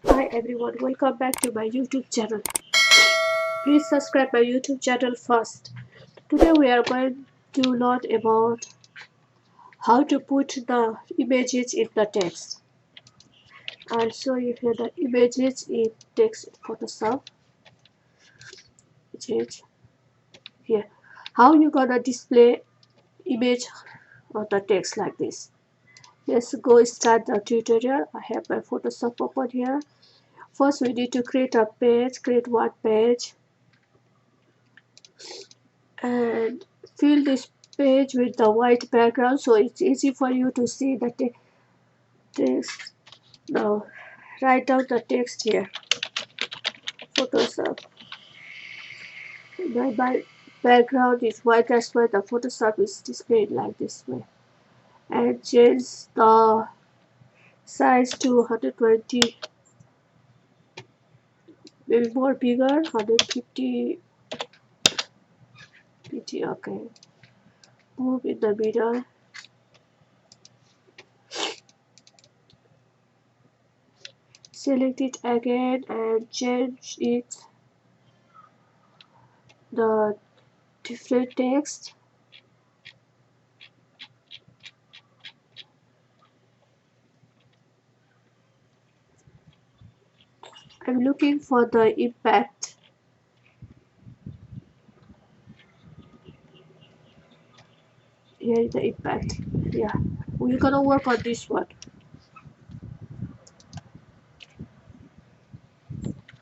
Hi everyone, welcome back to my YouTube channel. Please subscribe my YouTube channel first. Today we are going to learn about how to put the images in the text. I'll show you here the images in text in Photoshop. Change here. How you gonna display image on the text like this? Let's go start the tutorial. I have my Photoshop open here. First we need to create a page, create one page. And fill this page with the white background so it's easy for you to see the text. Now write down the text here. Photoshop. My background is white, that's why the Photoshop is displayed like this way. And change the size to 120, maybe more bigger, 150 pt. Okay. Move in the middle. Select it again and change it the different text. I'm looking for the impact. Here is the impact. Yeah, we're gonna work on this one.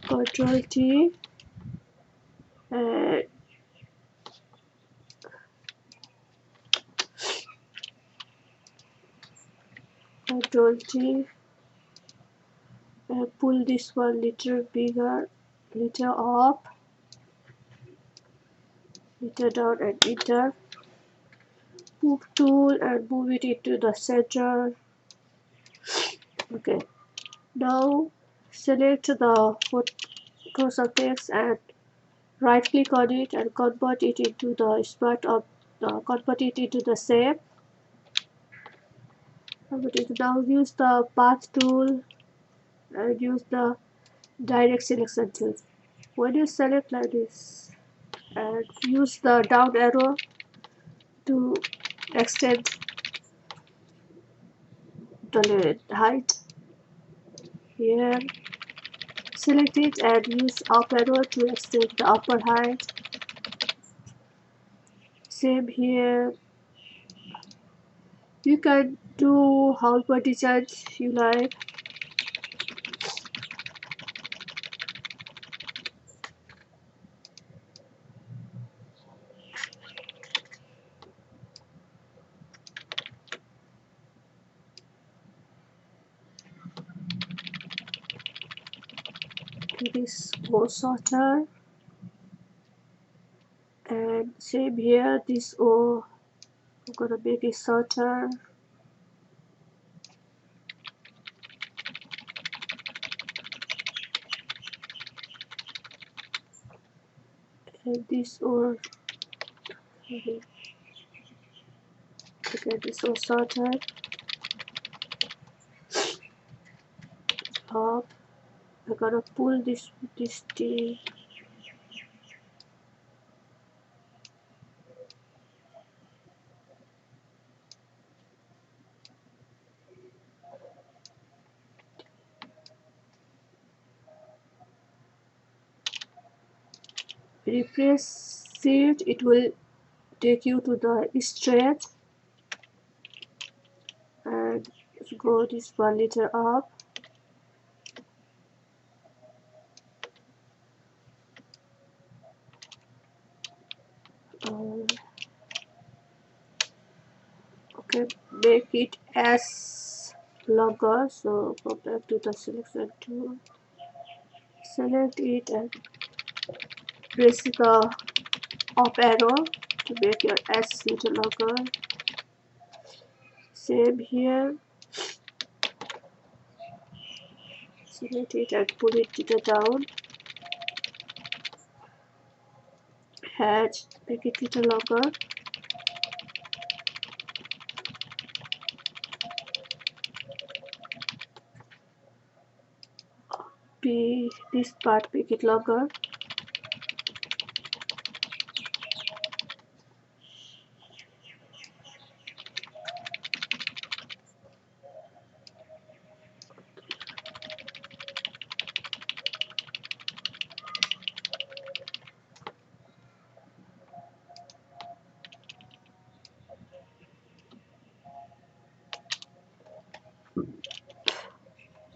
Control T and Control T and pull this one little bigger, little up, little down and enter. Move tool and move it into the center. Okay. Now select the cursor text and right click on it and convert it into the smart of convert it into the shape. Now use the path tool and use the direct selection tool. When you select like this and use the down arrow to extend the height here, select it and use up arrow to extend the upper height. Same here. You can do however designs you like. It is more shorter. And same here, this O, I'm gonna make it shorter. And this O, okay, this O shorter. Up. I'm gonna pull this T. When you press shift, it will take you to the straight and go this one little up. Um, okay, make it as longer. So go back to the selection tool, select it and press the up arrow to make your S little longer. Same here. Select it and pull it to the down. Head, make it little longer. be this part, make it longer.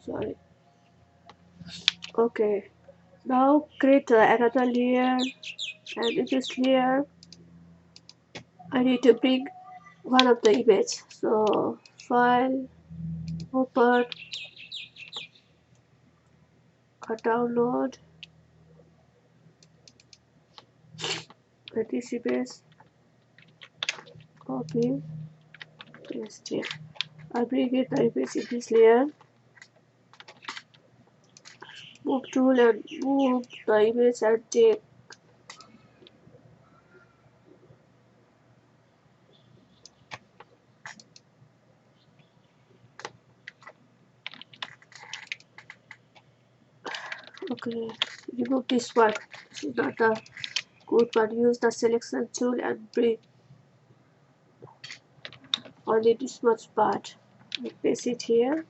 Sorry. Okay, now create another layer, and in this layer I need to bring one of the image. So file, open, download, and this image, copy, paste here. I bring it the image in this layer, move tool and move the image and take. Okay, remove this one. This is not a good one. Use the selection tool and bring only this much part. Paste it here.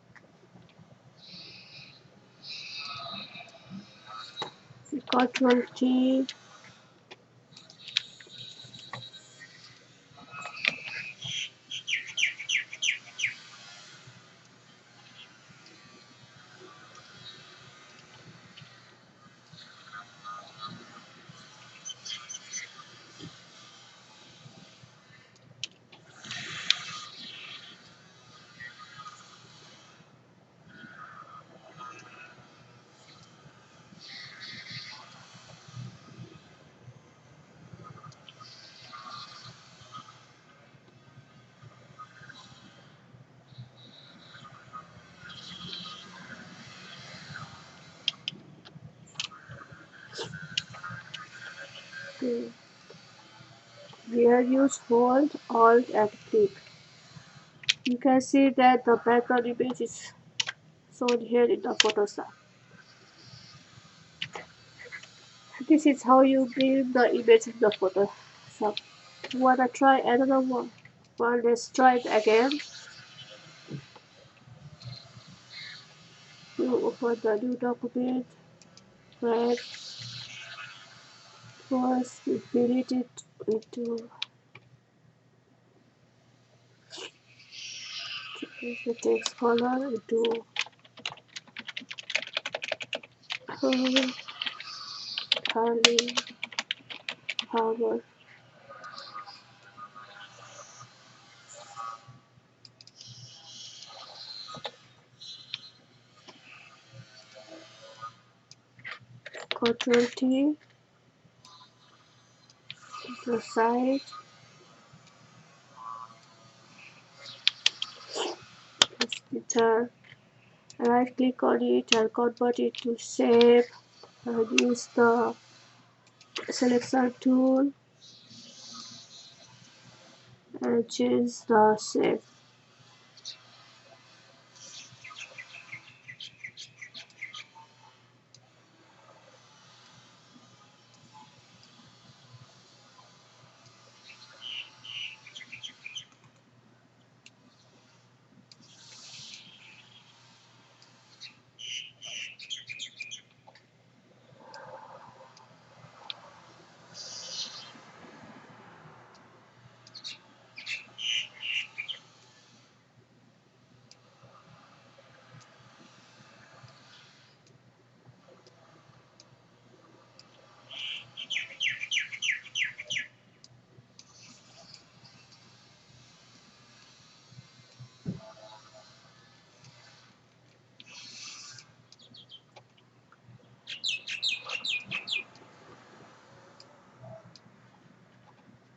Control T. Okay. Here use Hold, Alt and click. You can see that the background image is shown here in the Photoshop. This is how you bring the image in the Photoshop. You wanna try another one? Well, let's try it again. You open the new document, right? First, you delete it into the text color into Harley Harbor. Control T to side, enter, right click on it and convert it to shape, and use the selection tool and change the shape.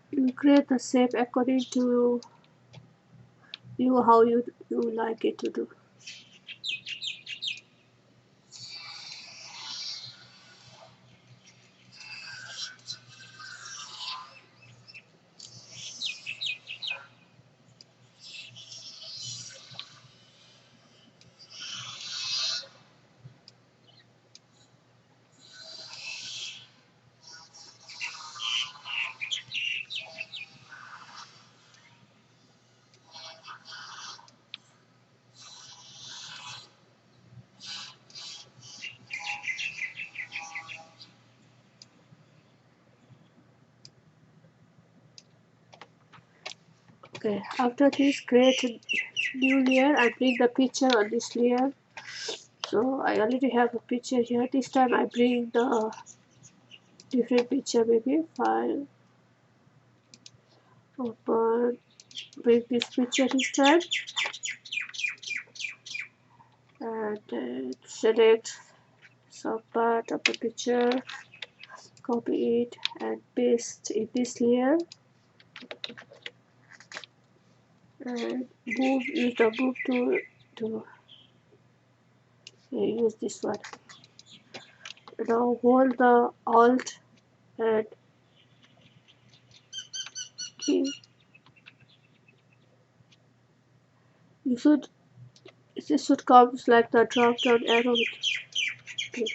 You create the shape according to you how you like it to do. Okay, after this, create a new layer. I bring the picture on this layer. So I already have a picture here. This time I bring the different picture, maybe file, open, bring this picture this time, and select some part of the picture, copy it and paste in this layer, and use the move tool to use this one. Now hold the alt and key. You should This should come like the drop down arrow. Okay.